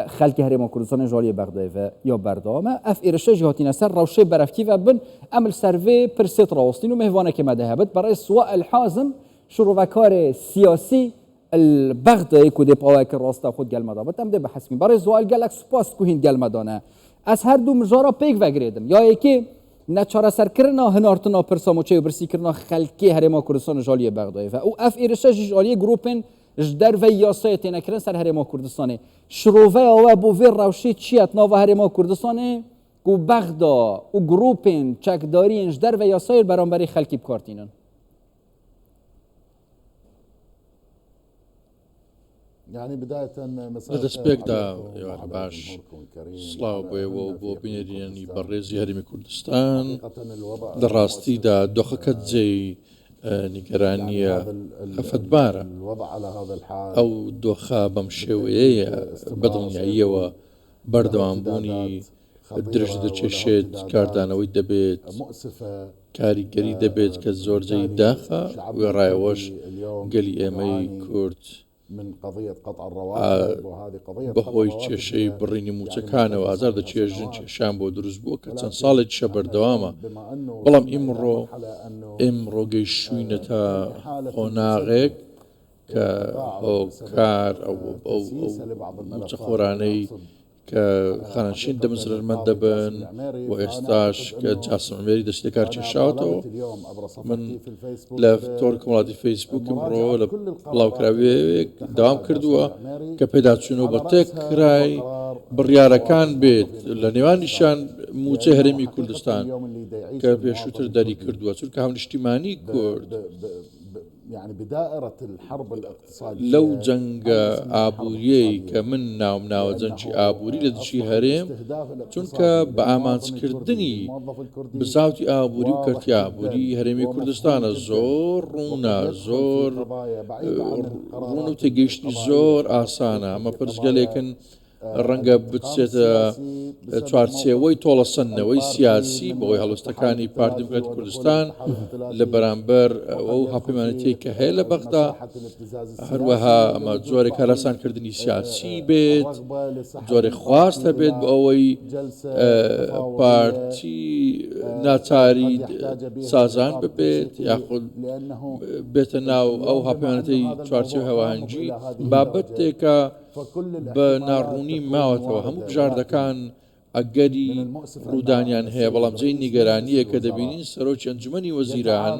خلکی هرم کردستان جالی بغداد و یا بردامه اف ایرشه جهاتین سر روشه برفتی و بن عمل سروی پرسیت راستین و مهوانه که مدهبت برای سواء الحازم شروع و کار سیاسی البغداد کودی پاوک راستا خود گل مدابت هم ده بحث می برای سوال گلک سپاس کوهین گل مدانه از هر دو مجارا پیک وگریدم یا یکی نچاره سر کرنا هنارتنا پرساموچه و برسی کرنا خلکی هرم کردستان جالی بغداد و او اف ایرشه جالی گروپن جدر و یاسایت نکردن سر هرم کردستانه شروع و بو وی روشی چیت ناو هرم کردستانه کو بغدا و گروپن چکداری جدر و یاسایت برانبری خلکی بکارتینن يعني بداية لدەستپێک دا یوارە باش سڵاو بۆ بینێرینی بەڕێزی هەرمی کوردستان لە ڕاستیدا دۆخەکەت جێی نیگەرانیە خەفەتبارە ئەو دۆخە بەم شێوەیەیە بەدڵنیاییەوە بەردەوامبوونی درژ دەچێشێت کاردانەوەی دەبێت کاریگەری دەبێت کە زۆر جێی داخە وێڕایەوەش گەلی ئێمەی کورد بەهۆی کێشەی بڕینی موچەکانەوە ئازار دەچێژن کێشان بۆ دروست بووە کە چەند ساڵێک شە بەردەوامە بەڵام ئیمڕۆ گەیشتووینە تا قۆناغێک کە هۆکار ئەو موچەخۆرانەی کە خانشین دەمزرمەند دەبن و ئێستاش کە جاسمێری دەستێکار کێشاوتەوە من لە تۆڕ وڵاتی فەیسبووکم ڕۆ لە بڵاوکراوێک داوام کردووە کە پێداچوونەوە بە تێک کرای بڕیارەکان بێت لە نێوانیشان موچە هەرێمی کوردستان کە پێشووتر دەری کردووە چونکە هاونیشتیمانی کورد يعني بدائرة الحرب الاقتصادية لو جنگ ئابووریەی کە من ناوم جەنگی ئابووری لە دچی هەرێم چونکە بە ئامانجکردنی بزاوتی ئابووری و کەرتی ئابووری هەرێمی کوردستانە زۆر ڕوونە زۆر ڕوون و تێگەیشتنی زۆر ئاسانە ئەمە پرسگەلێکن ڕەنگە بچێتە چوارچێوەی تۆڵەسەندنەوەی سیاسی بۆی هەڵوستەکانی پارتی دموکراتی کوردستان لە بەرامبەر ئەو هەپەیمانەتەی کە هەیە لە بەغدا هەروەها ئەمە جۆرێک هەراسانکردنی سیاسی بێت جۆرێک خواست هەبێت بە ئەوەی پارتی ناچاری سازان ببێت یاخود بێتە ناو ئەو هەپەیمانەتەی چوارچێوەی هەواهەنگی بابەتێکە بە ناڕوونی ماوەتەوە هەموو بژاردەکان ئەگەری ڕوودانیان هەیە بەڵام جێی نیگەرانیە کە دەبینین سەرۆکی ئەنجومەنی وەزیران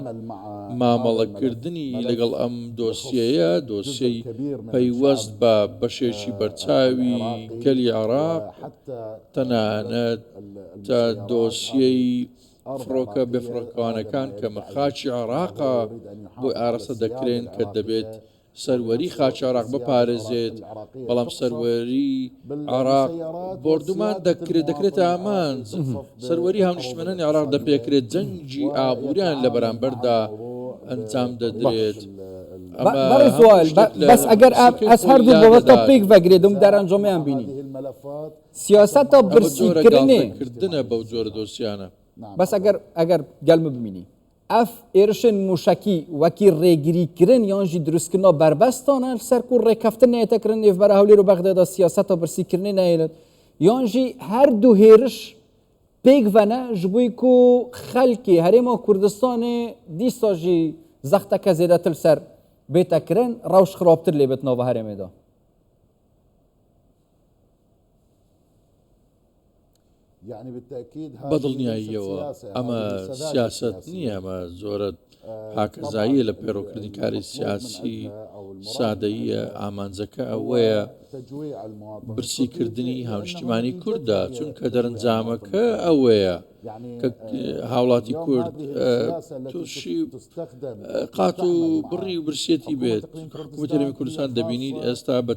مامەڵەکردنی لەگەڵ ئەم دۆسیەیە دۆسیەی پەیوەست بە بەشێکی بەرچاوی گەلی عێراق تەنانەت تا دۆسیەی فڕۆکە بێفڕۆکەوانەکان کە مەخاچی عێراقە بۆی ئاڕەستە دەکرێن کە دەبێت سەروەری خاچی عێراق بپارێزێت بەڵام سەروەری عێراق بردومان دەکرێتە ئامانج سەروەری هاونیشتمەنانی عێراق دەپێکرێت جەنگی ئابووریان لە بەرامبەردا ئەنجام دەدرێت بەس ئەگەر ئەس هەردوو بەوەتە پێک vegirêdim دەرەنجامیان بینین سیاسەتە برسیکردنێ بەو جۆرە دۆسیانە بەس ئەگەر گەلمە ببینی اف ایرشن موشکی وکی ریگیری کرن یانجی درست کنا بربستانه سر کو ریکفتن نیت کرن اف برای هولی رو بغداد سیاست و برسی کرنی نیلد یانجی هر دو هیرش پیگ ونه جبوی کو خلکی هریم کردستان دیستاجی زخت که زیده تل سر بیت کرن روش خرابتر لیبت نو هریم دا بەدڵنیاییەوە ئەمە سیاست نییە ئەمە زۆرە هاکەزاییە لە پێڕۆکردنی کاری سیاسی سادەییە ئامانجەکە ئەوەیە برسیکردنی هاونیشتیمانی کووردە چونکە دەرەنجامەکە ئەوەیە کە هاوڵاتی کورد تووشی قات و بڕی و برسێتی بێت حکوومەتی هەرێمی کوردستان دەبینین ئێستا بە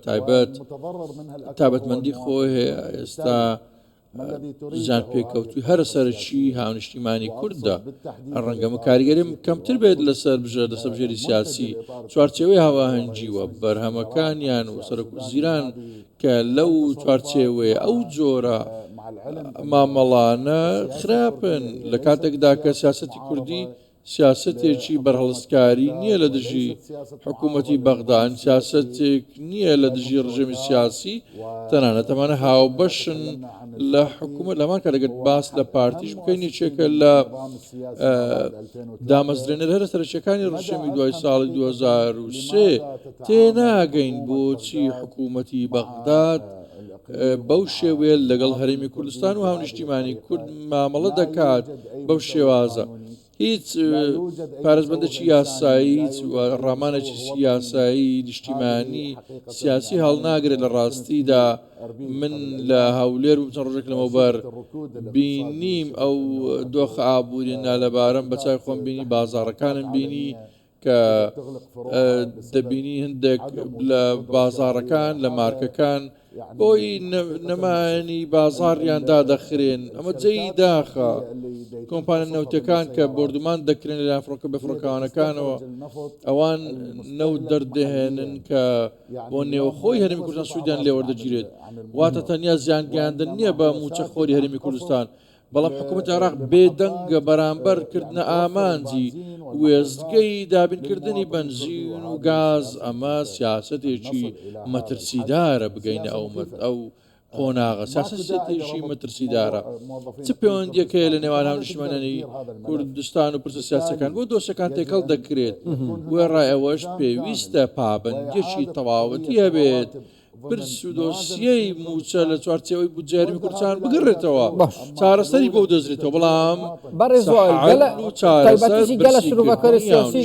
تایبەتمەندی خۆی هەیە ئێستا زان پێکەوتوی هەرە سەرچی هاونیشتیمانی کووردە ڕەنگەمە کاریگەریم کەمتر بێت لەسەر بژێری سیاسی چوارچێوەی هاواهەنگیوە بەرهەمەکانیان و سەرۆکوزیران کە لەو چوارچێوەیە ئەو جۆرە مامەڵانە خراپن لە کاتێکدا کە سیاسەتی کوردی سیاستێکی بەرهەڵستکاری نییە لە دژی حکوومەتی بەغدان، سیاستێک نییە لە دژی ڕژێمی سیاسی، تەنانەت ئەمانە هاوبەشن لە حکوومەت لەمان کە دەگەت باس لە پارتیش بکەین یەکێکە لە دامەزرێنەر هەرە سەرچەکانی ڕژێمی دوای ساڵی 2003 تێناگەین بۆچی حکوومەتی بەغداد بەو شێوێ لەگەڵ هەرێمی کوردستان و هاونیشتیمانی کورد مامەڵە دەکات بەو شێوازە. هیچ پارێزبەندێکی یاسایی، هیچ ڕامانێکی یاسایی نیشتیمانی سیاسی هەڵناگرێت لە ڕاستیدا. من لە هەولێر و چەند ڕۆژێک لەمەوبەر بینیم ئەو دۆخە ئابووری نالەبارەم بە چای خۆم بینی، بازاڕەکانم بینی کە دەبینی هەندێک لە بازاڕەکان لە مارکەکان بۆی نەمانی بازاڕیان دادەخرێن. ئەمە جێی داخە کۆمپانە نەوتەکان کە بردومان دەکرێن لە فڕۆکە بەفڕۆکانەکانەوە، ئەوان نەوت دەردەهێنن کە بۆ نێوەخۆی هەرێمی کوردستان سوودیان لێوەردەگیرێت. واتە تەنیا زیانگەیاندن نییە بە موچەخۆری هەرێمی کوردستان، بەڵام حکوومەت عێراق بێدەنگە بەرامبەرکردنە ئامانجی وێستگەی دابینکردنی بنزین و گاز. ئەمە سیاسەتێکی مەترسیدارە بگەینە ئەو قۆناغە، سیاسەتێکی مەترسیدارە. چ پەیوەندیەکەیە لە نێوان هاونیشتیمانیانی کوردستان و پرسە سیاسەکان بۆ دۆسەکان تێکەڵ دەکرێت، وێڕای ئەوەش پێویستە پابەندیەکی تەواوەتی هەبێت، پرس و دۆسیەی موچە لە چوارچێوەی بودجێ هەرێمی کوردستان بگەڕێتەوە، چارەسەری بۆ دەزرێتەوە. بەڵام تایبەتیشی گەلە شروعەکاری سیاسی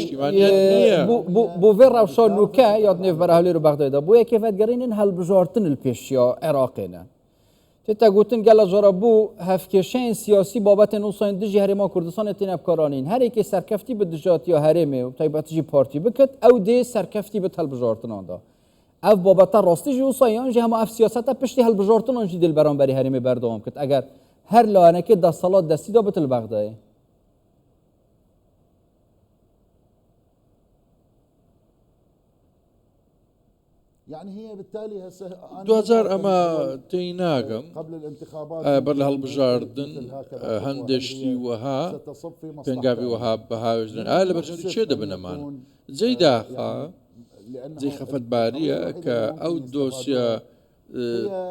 بۆ vê rewşa nûke ya nêvbera Hewlêr û Bexdayê bû yekê vedgerînên helbijartin li pêşiya Iraqê ne. Tê gotin gela jara bû hevkêşeyên siyasî babetên ûsayên dijî herêma Kurdistanê tên hevkaranîn. Herêkê serkeftî bi dijatiya herêmê û taybetî jî partî bikit, ew dê serkeftî bit helbijartinan da. Ev babeta rastî jî ûsayan jî hema ev siyaseta piştî helbijartinan jî dil beramberî herêmê berdewam kir. Eger her layanekê destsalat destî da bitil Bexdayê. يعني هي بالتالي هسه 2000 ئەمە تێی ناگەم بەر لە هەڵبژاردن هەندێشتی وەها پێنگاوی وەها بەهاوێژدن لە بەرژەندی چێ دەبن ئەمان جێی داخە جێی خەفەتباریە کە ئەو دۆسیە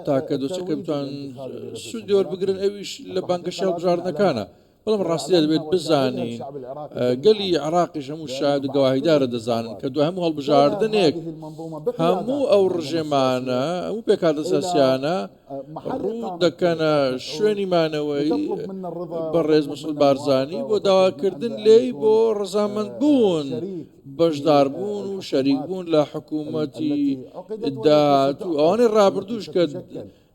تاکە دۆچەکە بتوان سوودی وەربگرن ئەویش لە بانکەشە هەڵبژاردنەکانە. بەڵام ڕاستیە دەبێت بزانین گەلی عێراقیش هەموو شاهد و گەواهیدارە دەزانن کە دوای هەموو هەڵبژاردنێک هەموو ئەو ڕژێمانە هەموو پێکاتە سیاسیانە ڕوو دەکەنە شوێنی مانەوەی بەڕێز مسعود بارزانی بۆ داواکردن لێی بۆ ڕەزامەند بوون، بەشدار بوون و شەریک بوون لە حکوومەتی داهاتوو. ئەوانەی ڕابردووش کە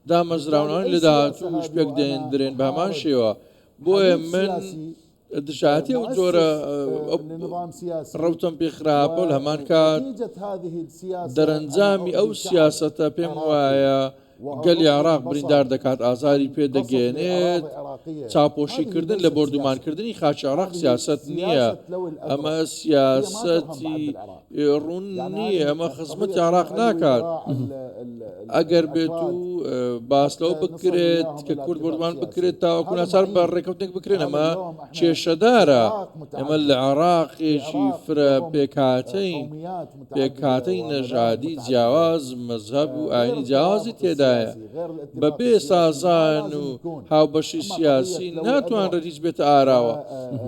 دامەزراونەوەی لە داهاتووش پێک دەهێندرێن بە هەمان شێوە. بۆیە من دژاتی ئەو جۆرە ڕەوتم پێ خراپە لە هەمان کات دەرەنجامی ئەو سیاسەتە پێم وایە گەلی عێراق بریندار دەکات، ئازاری پێدەگەێنێت. چاپۆشیکردن لە بردومانکردنی خاچی عێراق سیاست نییە، ئەمە سیاسەتی ڕوون نییە، ئەمە خزمەتی عێراق ناکات. ئەگەر بێت و باسلەوە بکرێت کە کورد بردومان بکرێت تاوەکو ناچار بە ڕێکەوتێک بکرێن، ئەمە کێشەدارە. ئەمە لە عێراقێکی فرە پێکهاتەی نەژادی جیاواز مەزهەب و ئاینی جیاوازی تێدایە. بەبێ سازان و هاوبەشی سیاسی ناتوانرێت هیچ بێتە ئاراوە.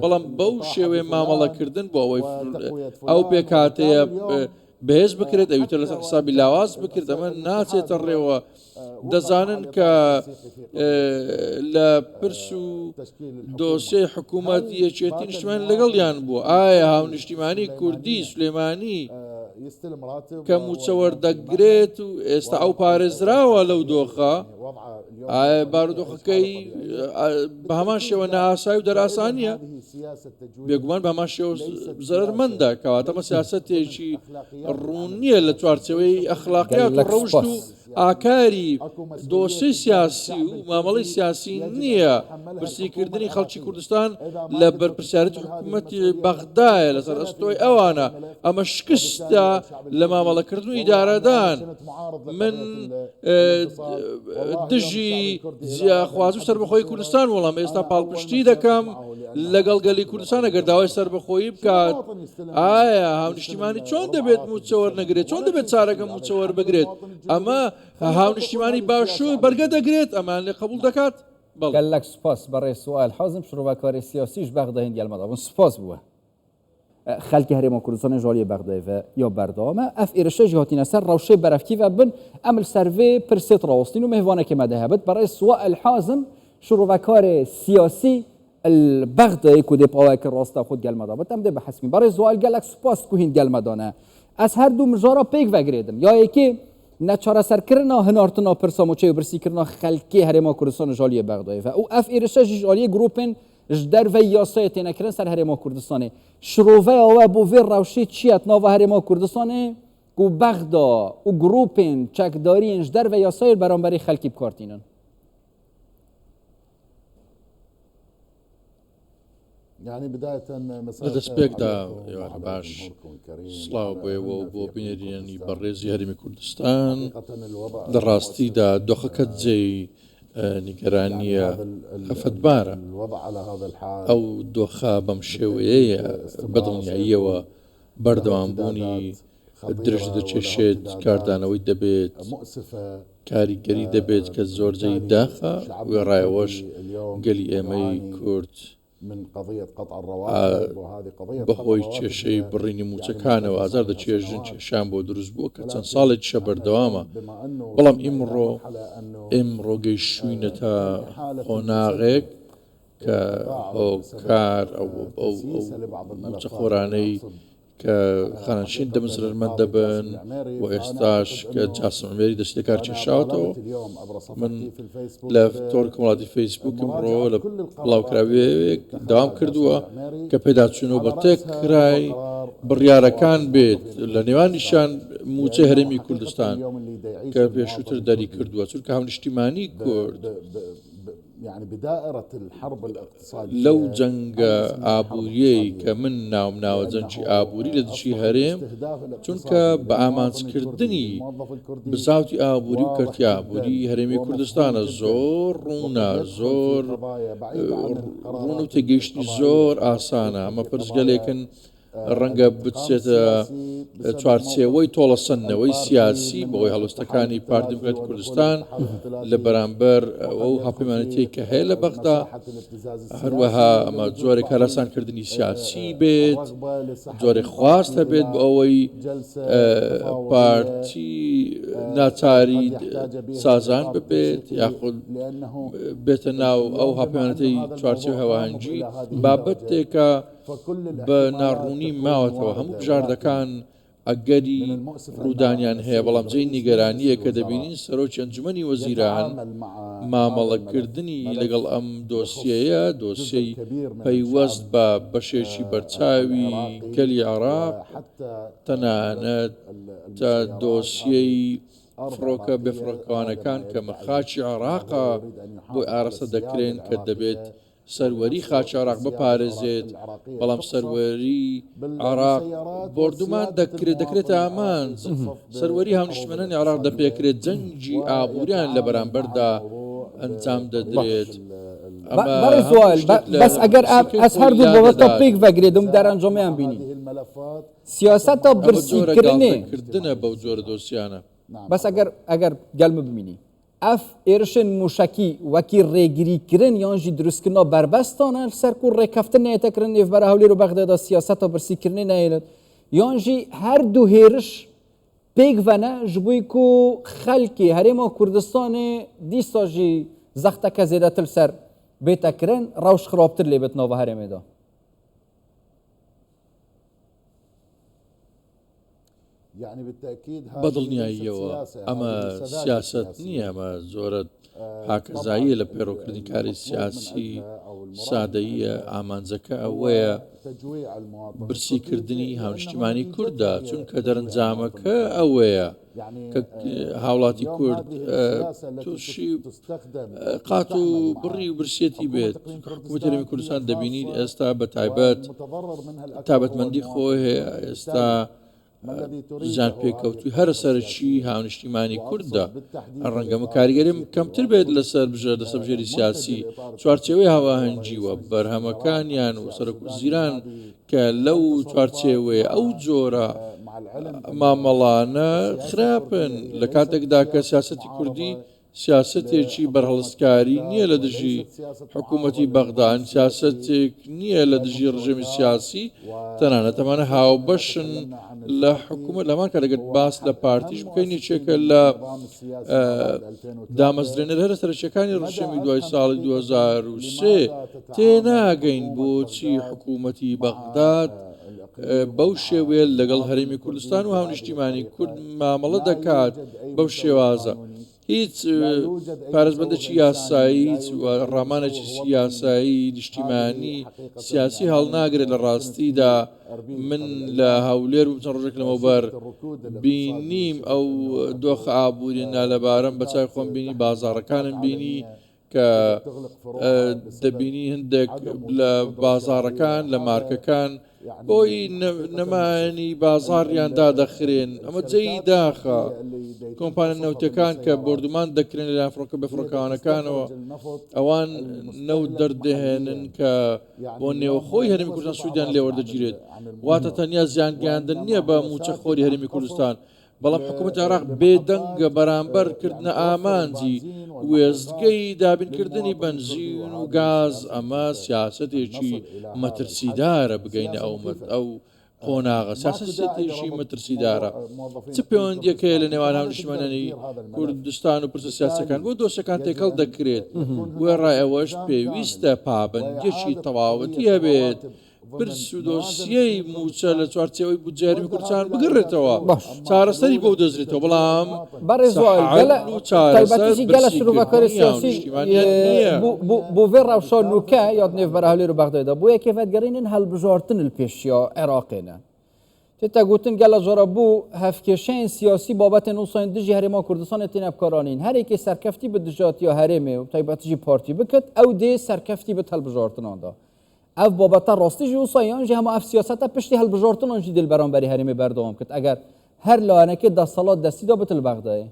بەڵام بەو شێوێ مامەڵەکردن بۆ ئەوەی ئەو پێکهاتەیە بەهێز بکرێت، ئەویتر لەسەر حسابی لاواز بکرێت، ئەمە ناچێتە ڕێوە. دەزانن کە لە پرس و دۆسیەی حکوومەت یەکێتی نیشتیمانی لەگەڵیان بووە. ئایا هاونیشتیمانی کوردی سولێمانی کە موچە وەردەگرێت و ئێستا ئەو پارێزراوە لەو دۆخە، ئایا بارودۆخەکەی بە هەمان شێوە نەئاسایی و دەراسانیە؟ بێگومان بە هەمان شێوە زەرمەندە، کەواتە ئەمە سیاسەتێکی ڕوون نییە لە چوارچەوەی ئەخلاقیات و ڕەوشت و ئاکاری دۆسی سیاسی و مامەڵی سیاسی نییە برسیکردنی خەڵکی کوردستان لە بەرپرسیارەتی حکوومەتی بەغدایە لەسەر ئەستۆی ئەوانە ئەمە شکستە لە مامەڵەکردن و ئیدارەدان من دژی جیاخواز و سربەخۆی کوردستان وەڵام ئێستا پاڵپشتی دەکەم لەگەڵ گەلی کوردستان ئەگەر داوای سربەخۆیی بکات ئایا هاونیشتیمانی چۆن دەبێت موچەوەر نەگرێت چۆن دەبێت چارەکە موچەوەر بگرێت ئەمە هاونیشتیمانی باشوور بەرگە دەگرێت ئەمان لێ قبول دەکات قال لك سپاس برای سوال حازم شروعکاری سیاسیش بەغدا هندی المەدا سپاس بووە خەلکی هەرێما کوردستانی ژاڵی بەغدایە یا بەردەوامە ئەف ئێرشەژی هاتینە سەر ڕەوشەی بەرەفکیڤە بن ئەم سەرڤێ پرسێت ڕاوستین و میهوانێکی مەدەهەبێت برای سوال حازم شروعکاری سیاسی البغدای کو دپاوک راستا خود گل مدابت هم ده بحث کنیم برای زوال گلک سپاس کو هین گل مدانه از هر دو مجارا پیک وگریدم یا یکی نچاره سر کرنا هنارتنا پرساموچه و برسی کرنا خلکی هرما کردستان جالی بغدای و او اف ایرشه جالی گروپن جدر و یاسایت نکرن سر هرما کردستانه شروعه او بو ویر روشی چیت ناو هرما کردستانه کو بغدا و گروپن چکداری جدر و یاسایت برانبری خلکی بکارتینن يعني بداية دەستپێکدا باش سڵاو بۆیەوە بۆ بینێرینی بەڕێزی هەرمی کوردستان لە ڕاستیدا دۆخەکەت جێی نیگەرانیە خەفەتبارە ئەو دۆخە بەم شێوەیەیە بەدڵنیاییەوە بەردەوامبوونی درژ دەچێشێت کاردانەوەی دەبێت کاریگەری دەبێت کە زۆرجەی داخە وێڕایەوەش گەلی ئێمەی کورد بەهۆی کێشەی بڕینی موچەکانەوە ئازار دەچێژن کێشان بۆ دروست بووە کە چەند ساڵێک شە بەردەوامە بەڵام ئیمڕۆ گەیشتووینەتە قۆناغێک کە هۆکار ئەو موچەخۆرانەی کە خانشین دەمەزرەرمەند دەبن و ئێستاش کە جاسمێری دەستێکار کێشاوەتەوە من لە تۆڕکە وڵاتی فەیسبووکم ڕۆ لە بڵاوکراوێک داوام کردووە کە پێداچوونەوە بە تێکرای بڕیارەکان بێت لە نێوانیشان موچەی هەرێمی کوردستان کە پێشووتر دەری کردووە چونکە هاونیشتیمانی کورد يعني بدائرة الحرب الاقتصادية لو جنگ ئابووریەی کە من ناوم ناوە جەنگی ئابووری لە دژی هەرێم چونکە بە ئامانجکردنی بزاوتی ئابووری و کەرتی ئابووری هەرێمی کوردستانە زۆر ڕوونە زۆر ڕوون و تێگەیشتنی زۆر ئاسانە ئەمە پرسگەلێکن ڕەنگە بچێتە چوارچێوەی تۆڵەسەندنەوەی سیاسی بۆی هەڵوستەکانی پارتی دموکراتی کوردستان لە بەرامبەر ئەو هەپەیمانەتەیەک کە هەیە لە بەغدا هەروەها ئەمە جۆرێک هەراسانکردنی سیاسی بێت جۆرێک خواست هەبێت بۆ ئەوەی پارتی ناچاری سازان ببێت یاخود بێتە ناو ئەو هەپەیمانەتەی چوارچێوەی هەواهەنگی بابەتێکە بە ناڕوونی ماوەتەوە هەموو بژاردەکان ئەگەری ڕوودانیان هەیە بەڵام جێی نیگەرانیە کە دەبینین سەرۆکی ئەنجومەنی وەزیران مامەڵەکردنی لەگەڵ ئەم دۆسیەیە دۆسیەی پەیوەست بە بەشێکی بەرچاوی گەلی عێراق تەنانەت تا دۆسیەی فڕۆکە بێفڕۆکەوانەکان کە مەخاچی عێراقە بۆی ئاڕەسە دەکرێن کە دەبێت سەروەری خاچی عێراق بپارێزێت بەڵام سەروەری عێراق بردومان دەکرێتە ئامانج سەروەری هاونیشتمەنانی عێراق دەپێکرێت جەنگی ئابووریان لە بەرامبەردا ئەنجام دەدرێت سوال بس اگر از هر دو بابت پیک وگریدم در انجامیان بینی سیاست تا برسی کردنه بەو جۆرە دۆسیانە بس اگر گەلمە ببینی اف ایرشن موشکی وکی ریگیری کرن یانجی درست کنا بربستانه سر کو ریکفته نیت کرن نیف برای هولی رو بغداد سیاست تا برسی کرنی نیلد یانجی هر دو هیرش پیگ ونه جبوی کو خلکی هریما کردستان دیساجی زخته که زیده تل سر بیت کرن روش خرابتر لیبت ناو هریمه دا يعني بالتأكيد بەدڵ نیاییەوە ئەمە سیاست نییە، ئەمە زۆرە حاکەزاییە لە پێڕۆکردنی کاری سیاسی سادەییە. ئامانجەکە ئەوەیە برسیکردنی هاونیشتیمانی کووردە، چونکە دەرەنجامەکە ئەوەیە کە هاوڵاتی کورد تووشی قات و بڕی و برسێتی بێت. حکوومەتی هەرێمی کوردستان دەبینین ئێستا بە تایبەتمەندی خۆی هەیە، ئێستا زان پێکەوتوی هەرە سەرچی هاونیشتیمانی کووردە. ڕەنگەمە کاریگەریم کەمتر بێت لەسەر بژێری سیاسی چوارچێوەی هاواهەنگیوە بەرهەمەکانیان و سەرک و زیران کە لەو چوارچێوەیە ئەو جۆرە مامەڵانە خراپن لە کاتێکدا کە سیاسەتی کوردی سیاسەتێکی بەرهەڵستکاری نییە لە دژی حکوومەتی بەغدان، سیاسەتێک نییە لە دژی ڕژێمی سیاسی، تەنانەت ئەمانە هاوبەشن لە حکوومەت. لەمان کە دەگەت باس لە پارتیش بکەین یەکێکە لە دامەزرێنەر هەرە سەرچیەکانی ڕژێمی دوای ساڵی 2003 تێناگەین بۆچی حکوومەتی بەغداد بەو شێوەیە لەگەڵ هەرێمی کوردستان و هاونیشتیمانی کورد مامەڵە دەکات بەو شێوازە. هیچ پارێزبەندێکی یاسایی، هیچ ڕامانێکی یاسایی نیشتیمانی سیاسی هەڵناگرێت لە ڕاستیدا. من لە هەولێر و چەند ڕۆژێک لەمەوبەر بینیم ئەو دۆخە ئابوورینا لەبارەم بە چای خۆم بینی، بازاڕەکانم بینی کە دەبینی هەندێک لە بازاڕەکان لە مارکەکان بۆی نەمانی بازاڕیان دادەخرێن. ئەمە جێی داخە کۆمپانیا نەوتەکان کە بردومان دەکرێن لەلایەن فڕۆکە بەفڕۆکەوانەکانەوە، ئەوان نەوت دەردەهێنن کە بۆ نێوەخۆی هەرێمی کوردستان سوودیان لێوەردەگیرێت. واتە تەنیا زیانگەیاندن نییە بە موچەخۆری هەرێمی کوردستان، بەڵام حکوومەتی عێراق بێدەنگە بەرامبەرکردنە ئامانجی وێستگەی دابینکردنی بەنزین و گاز. ئەمە سیاسەتێکی مەترسیدارە بگەینە ئەو قۆناغە، سیاسەتێکی مەترسیدارە. چ پەیوەندیەکەیە لە نێوان هاونیشتیمانیانی کوردستان و پرسە سیاسەکان بۆ دۆسەکان تێکەڵ دەکرێت، وێڕای ئەوەش پێویستە پابەندیەکی تەواوەتی هەبێت، پرس و دۆسیەی موچە لە چوارچێوەی بودجێ هەرێمی کوردستان بگڕێتەوە، چارەسەری بۆ دەزرێتەوە. بەڵام تایبەتیشی گەلە شروعەکاری سیاسی بۆ vê rewşa nûke ya nêvbera Hewlêr û Bexdayê bû yekê vedgerînên helbijartin li pêşiya Iraqê ne. Tê gotin gela jara bû hevkêşeyên siyasî babetên ûsayên dijî Herêma Kurdistanê têne bikaranîn. Herêkê serkeftî bi dijatiya herêmê û taybetî partî bikit, ew dê serkeftî bi helbijartinan da. ev babeta rastî jî wisa yan jî hema ev siyaseta piştî hilbijartinan jî dil beramberî herêmê berdewam kir. Eger her layanekê destsalat destî da bitil Bexdayê.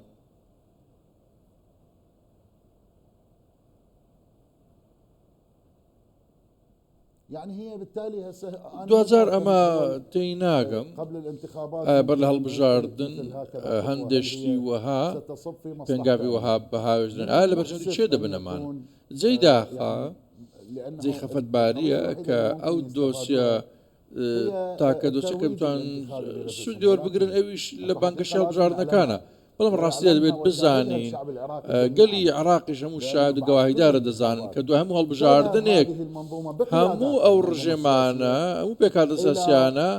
يعني هي بالتالي هسه 2000 ئەمە تێی ناگەم بەر لە هەڵبژاردن هەندێشتی وەها پێنگاوی وەها بەهاوێژدن لە بەرژەوری چێ دەبنەمان جێی داخە جێی خەفەتباریە کە ئەو دۆسیە تاکە دۆسیەکە بتوان سوودی وەربگرن ئەویش لە بانکە هەڵبژاردنەکانە. بەڵام ڕاستیە دەبێت بزانین گەلی عراقیش هەموو شاهد و گەواهیدارە دەزانن کە دوای هەموو هەڵبژاردنێک هەموو ئەو ڕژێمانە هەموو پێکاتە سیاسیانە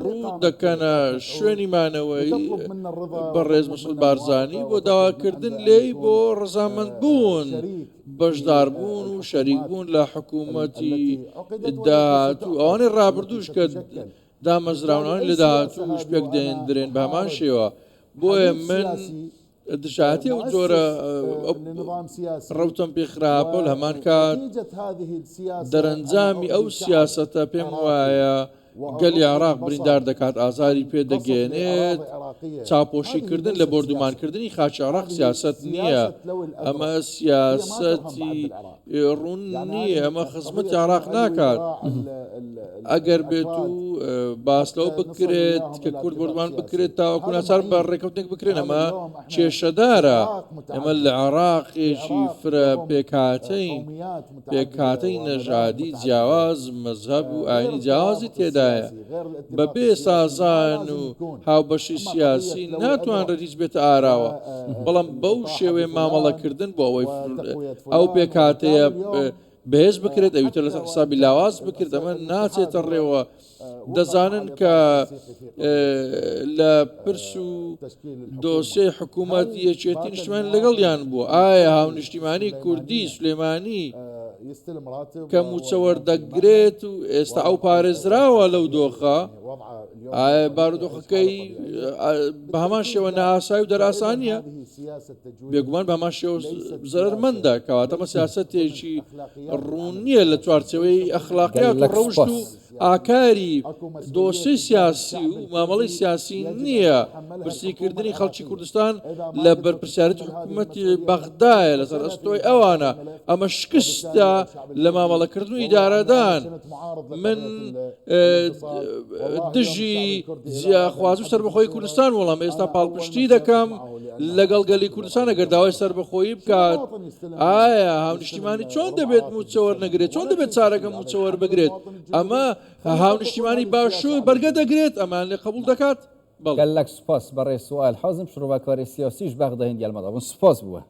ڕوو دەکەنە شوێنی مانەوەی بەڕێز مەسعود بارزانی بۆ داواکردن لێی بۆ ڕەزامەند بوون، بەشدار بوون و شەریک بوون لە حکوومەتی داهاتوو ئەوانەی ڕابردووش کە دامەزراونەوەی لە داهاتووش پێک دێنرێن بە هەمان شێوە. بۆیە من دژاتی ئەو جۆرە ڕەوتم پێ خراپە و لە هەمان کات دەرەنجامی ئەو سیاسەتە پێم وایە گەلی عێراق بریندار دەکات، ئازاری پێدەگەێنێت، چاپۆشیکردن لە بردومانکردنی خاچی عێراق سیاست نییە، ئەمە سیاسەتی ڕوون نییە، ئەمە خزمەتی عێراق ناکات. ئەگەر بێت و باس لەوە بکرێت کە کورد بردومان بکرێت تاوەکو ناچار بە ڕێکەوتێک بکرێن، ئەمە کێشەدارە. ئەمە لە عێراقێکی فرە پێکهاتەی نەژادی جیاواز مەزهەب و ئاینی جیاوازی تێدایە. بەبێ سازان و هاوبەشی سیاسی ناتوانرێت هیچ بێتە ئاراوە، بەڵام بەو شێوەیە مامەڵەکردن بۆ ئەوەی ئەو پێکهاتەیە بەهێز بکرێت ئەویتر لە حسابی لاواز بکرێت ئەمە ناچێتە ڕێوە دەزانن کە لە پرس و دۆسێ حکوومەت یەکێتی نیشتیمانی لەگەڵیان بووە ئایا هاونیشتیمانی کوردی سلێمانی کە موچەوەردەگرێت و ئێستا ئەو پارێزراوە لەو دۆخە بارودۆخەکەی بە هەمان شێوە نائاسایی و دەراسانیە بێگومان بە هەمان شێوە زەرمەندە کەواتەمە سیاسەتێکی ڕوونیە لە چوارچەوەی ئەخلاقیات و ڕەوشت و ئاکاری دۆسی سیاسی و مامەڵی سیاسی نییە پرسیکردنی خەڵکی کوردستان لە بەرپرسیارەتی حکوومەتی بەغدایە لەسەر ئەستۆی ئەوانە ئەمە شکستە لە مامەڵەکردن و ئیدارەدان من دژی جیاخواز و سەربەخۆی کوردستان وەڵام ئێستا پاڵپشتی دەکەم لەگەڵ گەلی کوردستان ئەگەر داوای سەربەخۆیی بکات ئایا هاونیشتیمانی چۆن دەبێت موچەوەر نەگرێت چۆن دەبێت چارەکە موچەوەر بگرێت ئەمە هاونیشتیمانی باشوور بەرگە دەگرێت ئەمان لێ قبول دەکات قال لك سپاس برای سوال حازم شروع کاری سیاسیش بەغدە هەندی ئەلمەدا بوون سپاس بووە